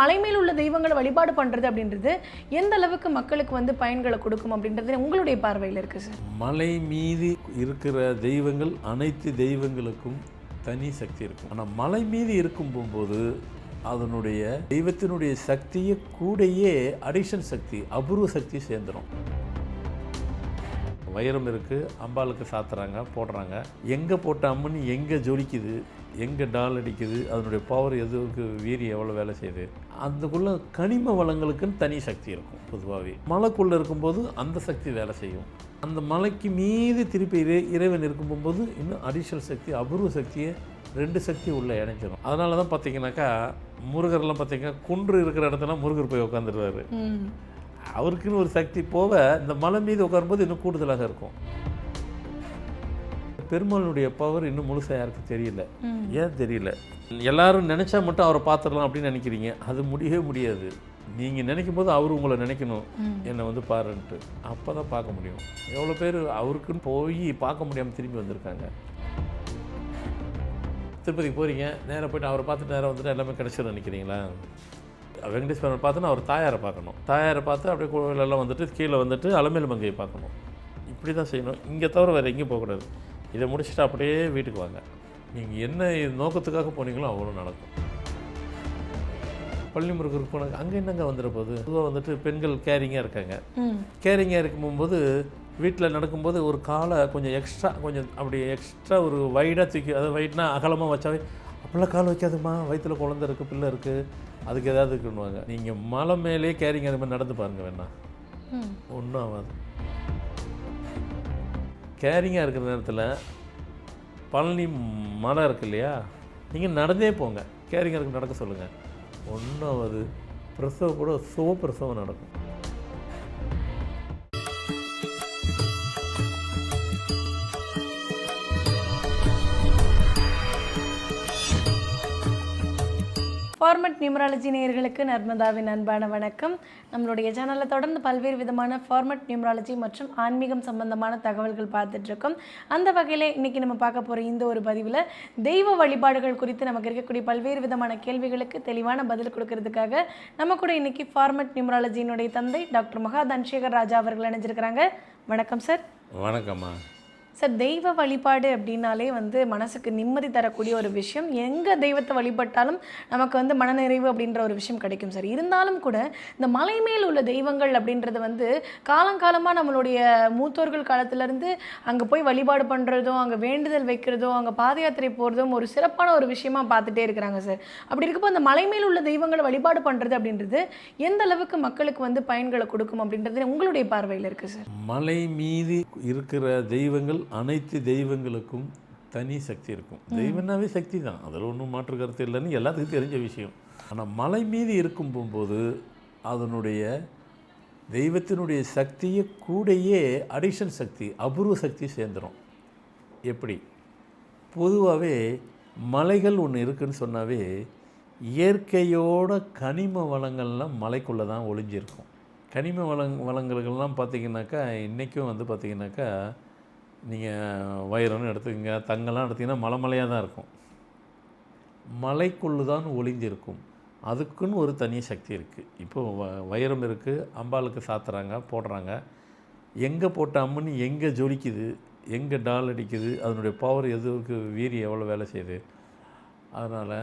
மலை மேல் உள்ள தெய்வங்களை வழிபாடு பண்ணுறது அப்படின்றது எந்த அளவுக்கு மக்களுக்கு வந்து பயன்களை கொடுக்கும் அப்படின்றது உங்களுடைய பார்வையில் இருக்குது சார்? மலை மீது இருக்கிற தெய்வங்கள் அனைத்து தெய்வங்களுக்கும் தனி சக்தி இருக்கும். ஆனால் மலை மீது இருக்கும் போகும்போது அதனுடைய தெய்வத்தினுடைய சக்தியை கூடையே அடிஷன் சக்தி, அபூர்வ சக்தி சேர்ந்துடும். வைரம் இருக்குது, அம்பாளுக்கு சாத்துறாங்க, போடுறாங்க. எங்கே போட்ட அம்மன் எங்கே ஜொலிக்குது, எங்கே டால் அடிக்குது, அதனுடைய பவர் எதுவுக்கு வீரியம் எவ்வளோ வேலை செய்யுது. அதுக்குள்ளே கனிம வளங்களுக்குன்னு தனி சக்தி இருக்கும். பொதுவாகவே மலைக்குள்ளே இருக்கும்போது அந்த சக்தி வேலை செய்யும். அந்த மலைக்கு மீது திருப்பி இறைவன் இருக்கும்போது இன்னும் அடிஷனல் சக்தி, அபூர்வ சக்தியை ரெண்டு சக்தி உள்ளே இணைஞ்சிடும். அதனால தான் பார்த்தீங்கன்னாக்கா முருகர்லாம் பார்த்தீங்கன்னா குன்று இருக்கிற இடத்துல முருகர் போய் உட்காந்துருவார். அவருக்குன்னு ஒரு சக்தி போக இந்த மலை மீது உட்காரும்போது இன்னும் கூடுதலாக இருக்கும். பெருமாளுடைய பவர் இன்னும் முழுசாக யாருக்கு தெரியல. ஏன் தெரியல? எல்லாரும் நினச்சா மட்டும் அவரை பார்த்துடலாம் அப்படின்னு நினைக்கிறீங்க. அது முடியவே முடியாது. நீங்கள் நினைக்கும் போது அவர் உங்களை நினைக்கணும், என்னை வந்து பாருன்ட்டு. அப்போ தான் பார்க்க முடியும். எவ்வளோ பேர் அவருக்குன்னு போய் பார்க்க முடியாமல் திரும்பி வந்திருக்காங்க. திருப்பதிக்கு போகிறீங்க, நேராக போய்ட்டு அவரை பார்த்துட்டு நேராக வந்துட்டு எல்லாமே கிடச்சிடும் நினைக்கிறீங்களா? வெங்கடேஸ்வரன் பார்த்துன்னா அவர் தாயாரை பார்க்கணும். தாயாரை பார்த்து அப்படியே கோவிலெல்லாம் வந்துட்டு கீழே வந்துட்டு அலமேலு மங்கையை பார்க்கணும். இப்படி தான் செய்யணும். இங்கே தவிர வேறு எங்கேயும் போகக்கூடாது. இதை முடிச்சுட்டு அப்படியே வீட்டுக்கு வாங்க. நீங்கள் என்ன நோக்கத்துக்காக போனீங்களோ அவ்வளோ நடக்கும். பள்ளி முருகருக்கு போனாங்க, அங்கே என்னங்க வந்துட போகுது. பொதுவாக வந்துட்டு பெண்கள் கேரிங்காக இருக்காங்க. கேரிங்காக இருக்கும்போது வீட்டில் நடக்கும்போது ஒரு காலை கொஞ்சம் எக்ஸ்ட்ரா, கொஞ்சம் அப்படி எக்ஸ்ட்ரா ஒரு வைடாக தூக்கி, அதாவது வைட்னா அகலமாக வச்சாவே அப்படிலாம் கால் வைக்காதுமா, வயிற்றில் குழந்தை இருக்குது, பிள்ளை இருக்குது, அதுக்கு ஏதாவது இருக்குன்னுவாங்க. நீங்கள் மலை மேலே கேரிங் அது மாதிரி நடந்து பாருங்கள், வேணா ஒன்றும் ஆகாது. கேரிங்காக இருக்கிற நேரத்தில் பழனி மலை இருக்கு இல்லையா, நீங்கள் நடந்தே போங்க, கேரிங்காக இருக்கு நடக்க சொல்லுங்கள், ஒன்றும் ஆகாது. பிரசவம் கூட சுகப்பிரசவம் நடக்கும். ஃபார்மட் நியூமராலஜி நேயர்களுக்கு நர்மதாவின் அன்பான வணக்கம். நம்மளுடைய சேனலில் தொடர்ந்து பல்வேறு விதமான ஃபார்மட் நியூமராலஜி மற்றும் ஆன்மீகம் சம்பந்தமான தகவல்கள் பார்த்துட்ருக்கோம். அந்த வகையில் இன்றைக்கி நம்ம பார்க்க போகிற இந்த ஒரு பதிவில் தெய்வ வழிபாடுகள் குறித்து நமக்கு இருக்கக்கூடிய பல்வேறு விதமான கேள்விகளுக்கு தெளிவான பதில் கொடுக்கறதுக்காக நம்ம கூட இன்றைக்கி ஃபார்மட் நியூமராலஜியினுடைய தந்தை டாக்டர் மகா தன்சேகர் ராஜா அவர்கள் இணைஞ்சிருக்கிறாங்க. வணக்கம் சார். வணக்கம்மா. சார், தெய்வ வழிபாடு அப்படின்னாலே வந்து மனசுக்கு நிம்மதி தரக்கூடிய ஒரு விஷயம். எங்கே தெய்வத்தை வழிபட்டாலும் நமக்கு வந்து மனநிறைவு அப்படின்ற ஒரு விஷயம் கிடைக்கும் சார். இருந்தாலும் கூட இந்த மலை மேல் உள்ள தெய்வங்கள் அப்படின்றது வந்து காலங்காலமாக நம்மளுடைய மூத்தோர்கள் காலத்திலேருந்து அங்கே போய் வழிபாடு பண்ணுறதும், அங்கே வேண்டுதல் வைக்கிறதும், அங்கே பாத யாத்திரை போகிறதும் ஒரு சிறப்பான ஒரு விஷயமா பார்த்துட்டே இருக்கிறாங்க சார். அப்படி இருக்கப்போ அந்த மலை மேல் உள்ள தெய்வங்களை வழிபாடு பண்ணுறது அப்படின்றது எந்த அளவுக்கு மக்களுக்கு வந்து பயன்களை கொடுக்கும் அப்படின்றது உங்களுடைய பார்வையில் இருக்குது சார்? மலை மீது இருக்கிற தெய்வங்கள் அனைத்து தெய்வங்களுக்கும் தனி சக்தி இருக்கும். தெய்வம்னாவே சக்தி தான், அதில் ஒன்றும் மாற்று கருத்து இல்லைன்னு எல்லாத்துக்கும் தெரிஞ்ச விஷயம். ஆனால் மலை மீது இருக்கும் போகும்போது அதனுடைய தெய்வத்தினுடைய சக்தியை கூடையே அடிஷன் சக்தி, அபூர்வ சக்தி சேர்ந்துடும். எப்படி? பொதுவாகவே மலைகள் ஒன்று இருக்குதுன்னு சொன்னாவே இயற்கையோட கனிம வளங்கள்லாம் மலைக்குள்ளே தான் ஒளிஞ்சிருக்கும். கனிம வளங்களுக்கெல்லாம் பார்த்திங்கனாக்கா இன்றைக்கும் வந்து பார்த்திங்கனாக்கா நீங்கள் வைரம்னு எடுத்துக்கங்க, தங்கம்லாம் எடுத்திங்கன்னா மலையாக தான் இருக்கும். மலைக்குள்ளே தான் ஒளிஞ்சிருக்கும். அதுக்குன்னு ஒரு தனி சக்தி இருக்குது. இப்போது வைரம் இருக்குது, அம்பாளுக்கு சாத்துறாங்க, போடுறாங்க. எங்கே போட்ட அம்மன் எங்கே ஜொலிக்குது, எங்கே டால் அடிக்குது, அதனுடைய பவர் எதுவுக்கு வீரியம் எவ்வளோ வேலை செய்யுது. அதனால்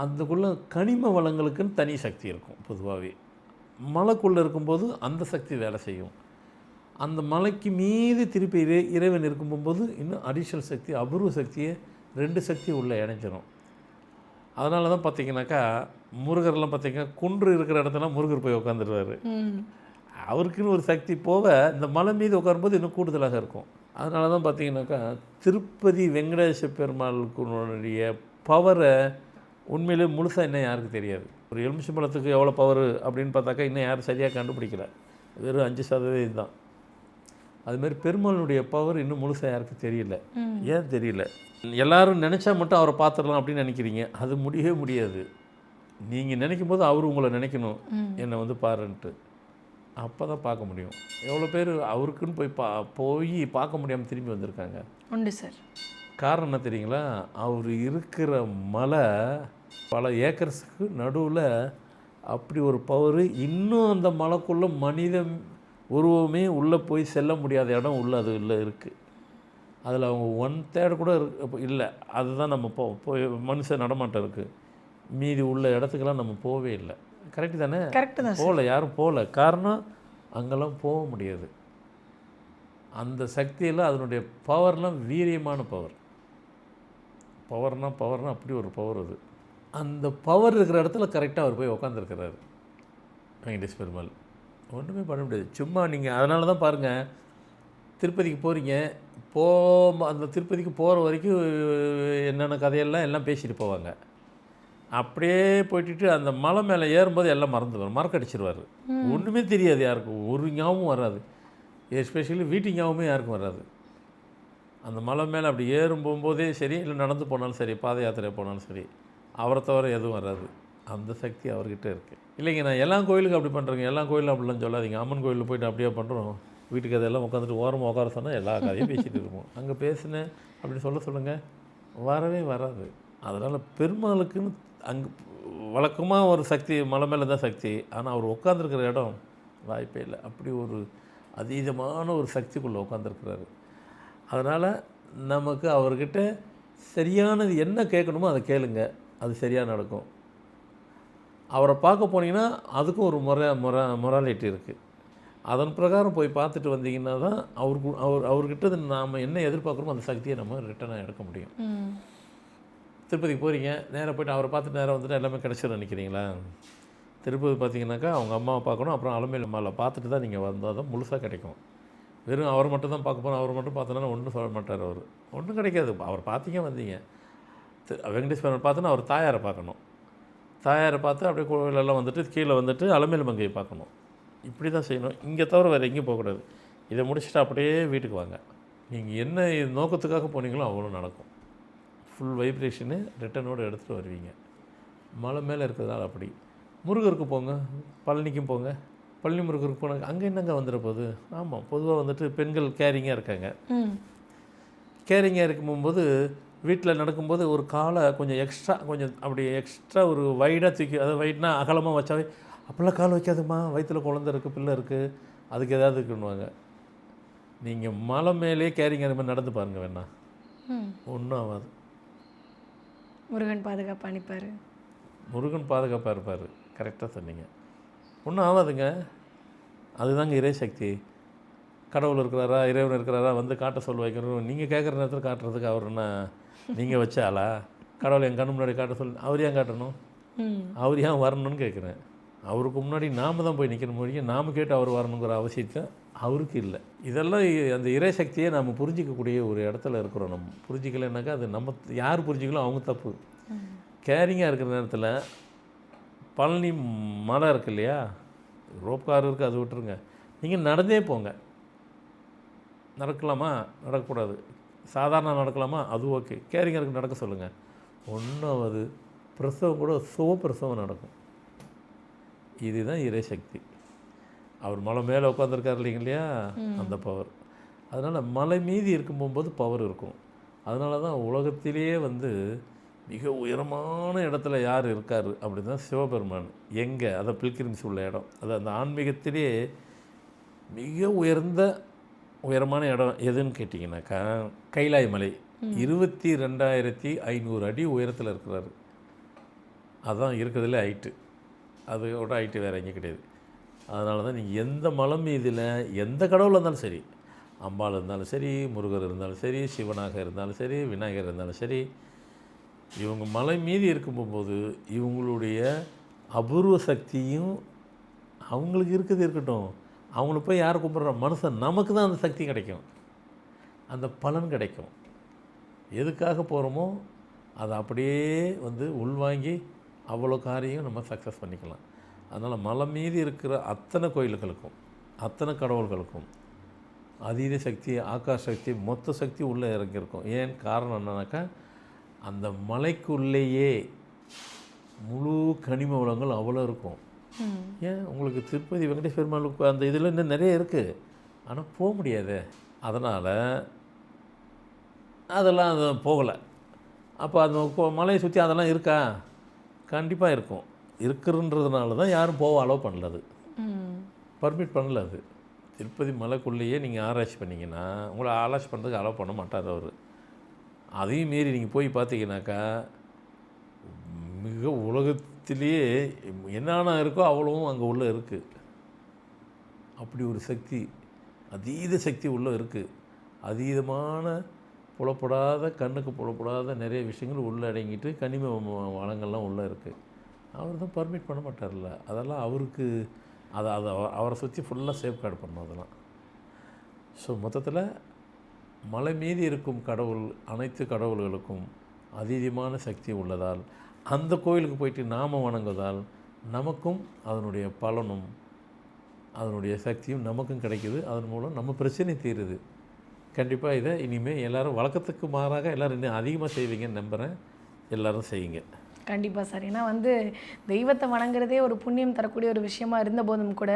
அதுக்குள்ளே கனிம வளங்களுக்குன்னு தனி சக்தி இருக்கும். பொதுவாகவே மலைக்குள்ளே இருக்கும்போது அந்த சக்தி வேலை செய்யும். அந்த மலைக்கு மீது திருப்பி இறைவன் இருக்கும்போது இன்னும் அடிஷனல் சக்தி, அபூர்வ சக்தியை ரெண்டு சக்தி உள்ளே இணைஞ்சிடும். அதனால தான் பார்த்தீங்கன்னாக்கா முருகர்லாம் பார்த்தீங்கன்னா குன்று இருக்கிற இடத்துல முருகர் போய் உட்காந்துருவார். அவருக்குன்னு ஒரு சக்தி போக இந்த மலை மீது உட்காரும்போது இன்னும் கூடுதலாக இருக்கும். அதனால தான் பார்த்தீங்கன்னாக்கா திருப்பதி வெங்கடேச பெருமாளுக்குடைய பவரை உண்மையிலே முழுசாக இன்னும் யாருக்கு தெரியாது. ஒரு எலுமிச்சம்பழத்துக்கு எவ்வளோ பவர் அப்படின்னு பார்த்தாக்கா இன்னும் யாரும் சரியாக கண்டுபிடிக்கல. வெறும் 5% தான். அதுமாரி பெருமாளுடைய பவர் இன்னும் முழுசாக யாருக்கு தெரியல. ஏன் தெரியல? எல்லாரும் நினச்சா மட்டும் அவரை பார்த்துடலாம் அப்படின்னு நினைக்கிறீங்க. அது முடியவே முடியாது. நீங்கள் நினைக்கும் போது அவர் உங்களை நினைக்கணும், என்னை வந்து பாருன்ட்டு. அப்போ தான் பார்க்க முடியும். எவ்வளோ பேர் அவருக்குன்னு போய் பார்க்க முடியாமல் திரும்பி வந்திருக்காங்க. உண்டு சார். காரணம் என்ன தெரியுங்களா? அவர் இருக்கிற மலை பல ஏக்கர்ஸுக்கு நடுவில் அப்படி ஒரு பவர். இன்னும் அந்த மலைக்குள்ளே மனித உருவமே உள்ளே போய் செல்ல முடியாத இடம் உள்ளே அது உள்ளே இருக்குது. அதில் அவங்க 1/3 கூட இல்லை. அதுதான் நம்ம போய் மனுஷன் நடமாட்டம் இருக்குது. மீதி உள்ள இடத்துக்கெல்லாம் நம்ம போகவே இல்லை. கரெக்டு தானே? கரெக்டு தான். போகல, யாரும் போகல. காரணம் அங்கெல்லாம் போக முடியாது. அந்த சக்தியெல்லாம் அதனுடைய பவர்லாம் வீரியமான பவர். பவர்னால் அப்படி ஒரு பவர் அது. அந்த பவர் இருக்கிற இடத்துல கரெக்டாக அவர் போய் உக்காந்துருக்கிறாரு வெங்கடேஷ் பெருமாள். ஒன்றுமே பண்ண முடியாது. சும்மா நீங்கள் அதனால தான் பாருங்கள், திருப்பதிக்கு போகிறீங்க, அந்த திருப்பதிக்கு போகிற வரைக்கும் என்னென்ன கதையெல்லாம் எல்லாம் பேசிட்டு போவாங்க. அப்படியே போயிட்டு அந்த மலை மேலே ஏறும்போது எல்லாம் மறந்துடுவார், மறக்கடிச்சிருவார். ஒன்றுமே தெரியாது யாருக்கும், ஒரு ஞாபகம் வராது. எஸ்பெஷலி வீட்டு ஞாபகமே யாருக்கும் வராது. அந்த மலை மேலே அப்படி ஏறும் போகும்போதே சரி, இல்லை நடந்து போனாலும் சரி, பாத யாத்திரை போனாலும் சரி, அவரை தவிர எதுவும் வராது. அந்த சக்தி அவர்கிட்ட இருக்குது. இல்லைங்க, நான் எல்லா கோயிலுக்கும் அப்படி பண்ணுறேங்க, எல்லா கோயிலும் அப்படிலாம் சொல்லாதீங்க. அம்மன் கோயிலில் போயிட்டு அப்படியே பண்ணுறோம், வீட்டுக்கு அதெல்லாம் உட்காந்துட்டு ஓரமாக உட்கார சொன்னால் எல்லா கதையும் பேசிகிட்டு இருப்போம். அங்கே பேசுனேன் அப்படின்னு சொல்லுங்கள், வரவே வராது. அதனால் பெருமாளுக்குன்னு அங்கே வழக்கமாக ஒரு சக்தி மலை மேலே தான் சக்தி. ஆனால் அவர் உட்காந்துருக்கிற இடம் வாய்ப்பே இல்லை. அப்படி ஒரு அதீதமான ஒரு சக்திக்குள்ளே உட்காந்துருக்கிறாரு. அதனால் நமக்கு அவர்கிட்ட சரியானது என்ன கேட்கணுமோ அதை கேளுங்க, அது சரியாக நடக்கும். அவரை பார்க்க போனீங்கன்னா அதுக்கும் ஒரு மொராலிட்டி இருக்குது. அதன் பிரகாரம் போய் பார்த்துட்டு வந்தீங்கன்னா தான் அவர்கிட்ட நாம் என்ன எதிர்பார்க்குறோமோ அந்த சக்தியை நம்ம ரிட்டனாக எடுக்க முடியும். திருப்பதிக்கு போகிறீங்க, நேராக போய்ட்டு அவரை பார்த்துட்டு நேராக வந்துட்டு எல்லாமே கிடச்சிடும் நினைக்கிறீங்களா? திருப்பதி பார்த்தீங்கன்னாக்கா அவங்க அம்மாவை பார்க்கணும், அப்புறம் அலமேலு அம்மாவை பார்த்துட்டு தான் நீங்கள் வந்தால் தான் முழுசாக கிடைக்கும். வெறும் அவர் மட்டும் தான் பார்க்க போகிறோம், அவர் மட்டும் பார்த்தோன்னா ஒன்றும் சொல்ல மாட்டார். அவர் ஒன்றும் கிடைக்காது. அவர் பார்த்தீங்க வந்தீங்க. வெங்கடேஸ்வரன் பார்த்தோன்னா அவர் தாயாரை பார்க்கணும், தாயாரை பார்த்து அப்படியே கோவிலெல்லாம் வந்துட்டு கீழே வந்துட்டு அலமேலு மங்கையை பார்க்கணும். இப்படி தான் செய்யணும். இங்கே தவிர வேறு எங்கேயும் போகக்கூடாது. இதை முடிச்சுட்டு அப்படியே வீட்டுக்கு வாங்க. நீங்கள் என்ன நோக்கத்துக்காக போனீங்களோ அவ்வளோ நடக்கும். ஃபுல் வைப்ரேஷனு ரிட்டனோடு எடுத்துகிட்டு வருவீங்க. மலை மேலே இருக்கிறதால அப்படி. முருகருக்கு போங்க, பழனிக்கும் போங்க. பழனி முருகருக்கு போனாங்க, அங்கே என்னங்க வந்துட போகுது? ஆமாம், பொதுவாக வந்துட்டு பெண்கள் கேரிங்காக இருக்காங்க. கேரிங்காக இருக்கும்போது வீட்டில் நடக்கும்போது ஒரு காலை கொஞ்சம் எக்ஸ்ட்ரா, கொஞ்சம் அப்படி எக்ஸ்ட்ரா ஒரு வைடாக தூக்கி, அதாவது வைட்னா அகலமாக வச்சாவே, அப்போல்லாம் கால் வைக்காதுமா, வயிற்றில் குழந்தை இருக்குது, பிள்ளை இருக்குது, அதுக்கு எதாவது இருக்குன்னுவாங்க. நீங்கள் மலை மேலே கேரிங் அந்த மாதிரி நடந்து பாருங்கள், வேணா ஒன்றும் ஆகாது. முருகன் பாதுகாப்பாக அனுப்பார். முருகன் பாதுகாப்பாக இருப்பார். கரெக்டாக சொன்னீங்க. ஒன்றும் ஆகாதுங்க. அதுதாங்க இறை சக்தி. கடவுள் இருக்கிறாரா, இறைவன் இருக்கிறாரா, வந்து காட்ட சொல்ல வைக்கணும். நீங்கள் கேட்குற நேரத்தில் காட்டுறதுக்கு அவர் என்ன நீங்கள் வச்ச ஆளா? கடவுள் என் கண்ணு முன்னாடி காட்ட சொல்லு, அவர் ஏன் காட்டணும்? அவர் ஏன் வரணும்னு கேட்குறேன். அவருக்கு முன்னாடி நாம் தான் போய் நிற்கிற மொழியை நாம் கேட்டு அவர் வரணுங்கிற அவசியத்தை அவருக்கு இல்லை. இதெல்லாம் அந்த இறை சக்தியை நம்ம புரிஞ்சிக்கக்கூடிய ஒரு இடத்துல இருக்கிறோம். நம்ம புரிஞ்சிக்கலைன்னாக்கா அது நம்ம யார் புரிஞ்சிக்கலாம் அவங்க தப்பு. கேரிங்காக இருக்கிற நேரத்தில் பழனி மலை இருக்குது இல்லையா, ரோப் கார் இருக்குது, அது விட்டுருங்க. நீங்கள் நடந்தே போங்க. நடக்கலாமா? நடக்கக்கூடாது. சாதாரண நடக்கலாமா? அது ஓகே. கேரிங்கருக்கு நடக்க சொல்லுங்கள். ஒன்றாவது பிரசவம் கூட சுகப்பிரசவம் நடக்கும். இதுதான் இறை சக்தி. அவர் மலை மேலே உட்காந்துருக்கார் இல்லையா, அந்த பவர். அதனால் மலை மீதி இருக்கும் போகும்போது பவர் இருக்கும். அதனால தான் உலகத்திலேயே வந்து மிக உயரமான இடத்துல யார் இருக்கார் அப்படின்னா சிவபெருமான். எங்கே? அதை பில்கிரிம்ஸ் உள்ள இடம். அது அந்த ஆன்மீகத்திலே மிக உயரமான இடம் எதுன்னு கேட்டிங்கனாக்கா கைலாய மலை. 22,500 அடி உயரத்தில் இருக்கிறாரு. அதுதான் இருக்கிறதுல ஹைட்டு. அதோட ஹைட்டு வேறு எங்கேயும் கிடையாது. அதனால தான் நீங்கள் எந்த மலை மீதில் எந்த கடவுள் இருந்தாலும் சரி, அம்பாள் இருந்தாலும் சரி, முருகர் இருந்தாலும் சரி, சிவனாக இருந்தாலும் சரி, விநாயகர் இருந்தாலும் சரி, இவங்க மலை மீதி இருக்கும்போது இவங்களுடைய அபூர்வ சக்தியும் அவங்களுக்கு இருக்கட்டும். அவங்கள போய் யார் கும்பிட்ற மனுஷன், நமக்கு தான் அந்த சக்தி கிடைக்கும், அந்த பலன் கிடைக்கும். எதுக்காக போகிறோமோ அதை அப்படியே வந்து உள்வாங்கி அவ்வளோ காரியம் நம்ம சக்ஸஸ் பண்ணிக்கலாம். அதனால் மலை மீதி இருக்கிற அத்தனை கோயில்களுக்கும் அத்தனை கடவுள்களுக்கும் அதீத சக்தி, ஆகாஷ சக்தி, மொத்த சக்தி உள்ளே இறங்கியிருக்கும். ஏன் காரணம் என்னன்னாக்கா அந்த மலைக்குள்ளேயே முழு கனிம வளங்கள் அவ்வளோ இருக்கும். ஏன் உங்களுக்கு திருப்பதி வெங்கடேஷ் பெருமாளுக்கு அந்த இதில் இன்னும் நிறைய இருக்குது, ஆனால் போக முடியாது. அதனால் அதெல்லாம் அது போகலை. அப்போ அந்த மலையை சுற்றி அதெல்லாம் இருக்கா? கண்டிப்பாக இருக்கும். இருக்குன்றதுனால தான் யாரும் போக அலோவ் பண்ணல, அது ம். பர்மிட் பண்ணல. அது திருப்பதி மலைக்குள்ளேயே நீங்கள் ஆராய்ச்சி பண்ணிங்கன்னா உங்களை ஆராய்ச்சி பண்ணுறதுக்கு அலோவ் பண்ண மாட்டார் அவர். அதையும் மீறி நீங்கள் போய் பார்த்தீங்கன்னாக்கா மிக உலகத்திலேயே என்னென்ன இருக்கோ அவ்வளவும் அங்கே உள்ளே இருக்குது. அப்படி ஒரு சக்தி, அதீத சக்தி உள்ளே இருக்குது. அதீதமான புலப்படாத, கண்ணுக்கு புலப்படாத நிறைய விஷயங்கள் உள்ளே அடங்கிட்டு கனிம வளங்கள்லாம் உள்ளே இருக்குது. அவர் தான் பர்மிட் பண்ண மாட்டார்ல. அதெல்லாம் அவருக்கு அதை அவரை சுற்றி ஃபுல்லாக சேஃப்கார்டு பண்ணணும் அதெல்லாம். ஸோ மொத்தத்தில் மலை மீதி இருக்கும் கடவுள் அனைத்து கடவுள்களுக்கும் அதீதமான சக்தி உள்ளதால் அந்த கோயிலுக்கு போயிட்டு நாம் வணங்குவதால் நமக்கும் அதனுடைய பலனும் அதனுடைய சக்தியும் நமக்கும் கிடைக்குது. அதன் மூலம் நம்ம பிரச்சனை தீருது. கண்டிப்பாக இதை இனிமேல் எல்லோரும் வழக்கத்துக்கு மாறாக எல்லோரும் இன்னும் அதிகமாக செய்வீங்கன்னு நம்புகிறேன். எல்லோரும் செய்யுங்க. கண்டிப்பாக சார். ஏன்னா வந்து தெய்வத்தை வணங்குறதே ஒரு புண்ணியம் தரக்கூடிய ஒரு விஷயமா இருந்த போதும் கூட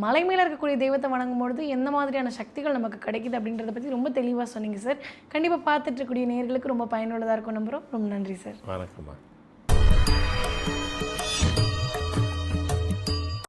மலை மேலே இருக்கக்கூடிய தெய்வத்தை வணங்கும் பொழுது எந்த மாதிரியான சக்திகள் நமக்கு கிடைக்குது அப்படின்றத பற்றி ரொம்ப தெளிவாக சொன்னீங்க சார். கண்டிப்பாக பார்த்துட்டு இருக்கக்கூடிய நேயர்களுக்கு ரொம்ப பயனுள்ளதாக இருக்கும் நம்புகிறோம். ரொம்ப நன்றி சார். வணக்கம்மா.